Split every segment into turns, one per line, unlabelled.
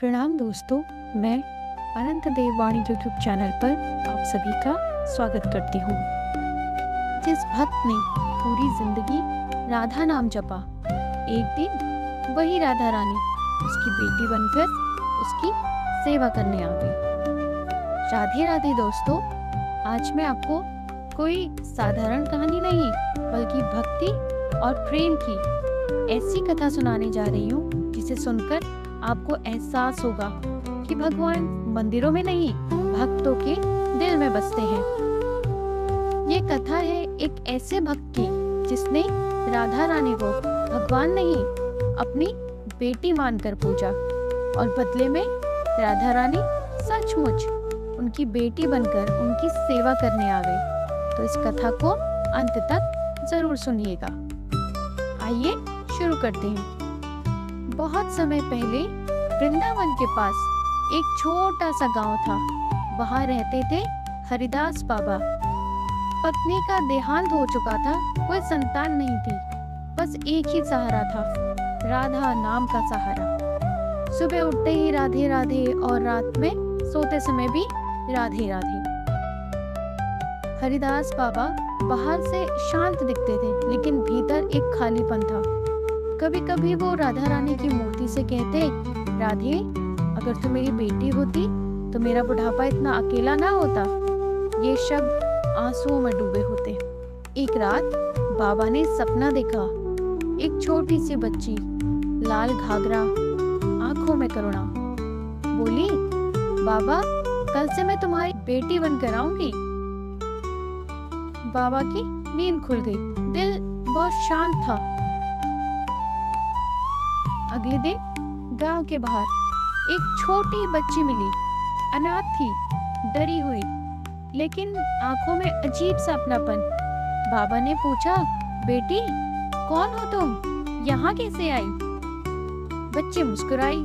प्रणाम दोस्तों, मैं अनंत देववाणी यूट्यूब चैनल पर आप सभी का स्वागत करती हूँ। जिस भक्त ने पूरी जिंदगी राधा नाम जपा, एक दिन वही राधा रानी उसकी बेटी बनकर उसकी सेवा करने आ गई। राधे राधे दोस्तों, आज मैं आपको कोई साधारण कहानी नहीं बल्कि भक्ति और प्रेम की ऐसी कथा सुनाने जा रही हूँ जिसे सुनकर आपको एहसास होगा कि भगवान मंदिरों में नहीं, भक्तों के दिल में बसते हैं। ये कथा है एक ऐसे भक्त की जिसने राधा रानी को भगवान नहीं, अपनी बेटी मानकर पूजा और बदले में राधा रानी सचमुच उनकी बेटी बनकर उनकी सेवा करने आ गई। तो इस कथा को अंत तक जरूर सुनिएगा। आइए शुरू करते हैं। बहुत समय पहले वृंदावन के पास एक छोटा सा गांव था। वहां रहते थे हरिदास बाबा। पत्नी का देहांत हो चुका था, कोई संतान नहीं थी, बस एक ही सहारा था, राधा नाम का सहारा। सुबह उठते ही राधे राधे और रात में सोते समय भी राधे राधे। हरिदास बाबा बाहर से शांत दिखते थे, लेकिन भीतर एक खालीपन था। कभी कभी वो राधा रानी की मूर्ति से कहते, राधे, अगर तू मेरी बेटी होती तो मेरा बुढ़ापा इतना अकेला ना होता। ये शब्द आंसुओं में डूबे होते। एक रात बाबा ने सपना देखा। एक छोटी सी बच्ची, लाल घाघरा, आंखों में करुणा, बोली, बाबा, कल से मैं तुम्हारी बेटी बनकर आऊंगी। बाबा की नींद खुल गई, दिल बहुत शांत था। अगले दिन गांव के बाहर एक छोटी बच्ची मिली। अनाथ थी, डरी हुई, लेकिन आंखों में अजीब सा अपनापन। बाबा ने पूछा, बेटी, कौन हो तुम? यहाँ कैसे आई? बच्ची मुस्कुराई,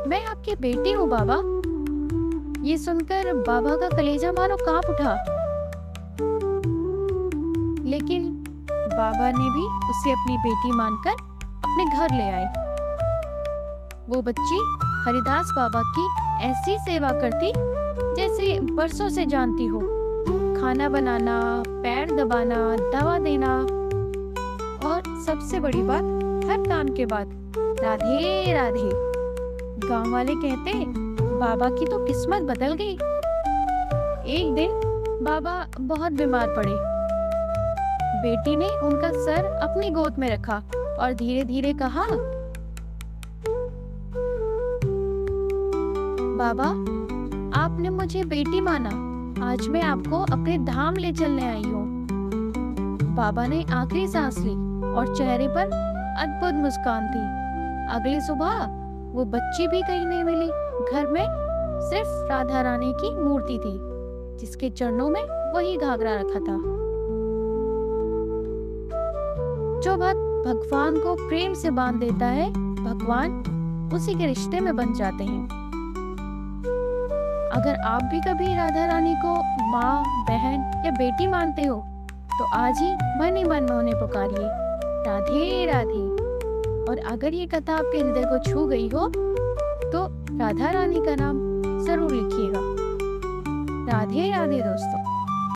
मैं आपकी बेटी हूँ बाबा। ये सुनकर बाबा का कलेजा मानो कांप उठा। लेकिन बाबा ने भी उसे अपनी बेटी मानकर अपने घर ले आए। वो बच्ची हरिदास बाबा की ऐसी सेवा करती जैसे बरसों से जानती हो। खाना बनाना, पैर दबाना, दवा देना और सबसे बड़ी बात, हर काम के बाद राधे राधे। गांव वाले कहते, बाबा की तो किस्मत बदल गई। एक दिन बाबा बहुत बीमार पड़े। बेटी ने उनका सर अपनी गोद में रखा और धीरे धीरे कहा, बाबा, आपने मुझे बेटी माना, आज मैं आपको अपने धाम ले चलने आई हूँ। बाबा ने आखिरी सांस ली और चेहरे पर अद्भुत मुस्कान थी। अगली सुबह वो बच्ची भी कहीं नहीं मिली। घर में सिर्फ राधा रानी की मूर्ति थी, जिसके चरणों में वही घाघरा रखा था। जो भक्त भगवान को प्रेम से बांध देता है, भगवान उसी के रिश्ते में बन जाते हैं। अगर आप भी कभी राधा रानी को माँ, बहन या बेटी मानते हो, तो आज ही मन में उन्हें पुकारिए, राधे राधे। और अगर ये कथा आपके हृदय को छू गई हो, तो राधा रानी का नाम जरूर लिखिएगा। राधे राधे दोस्तों।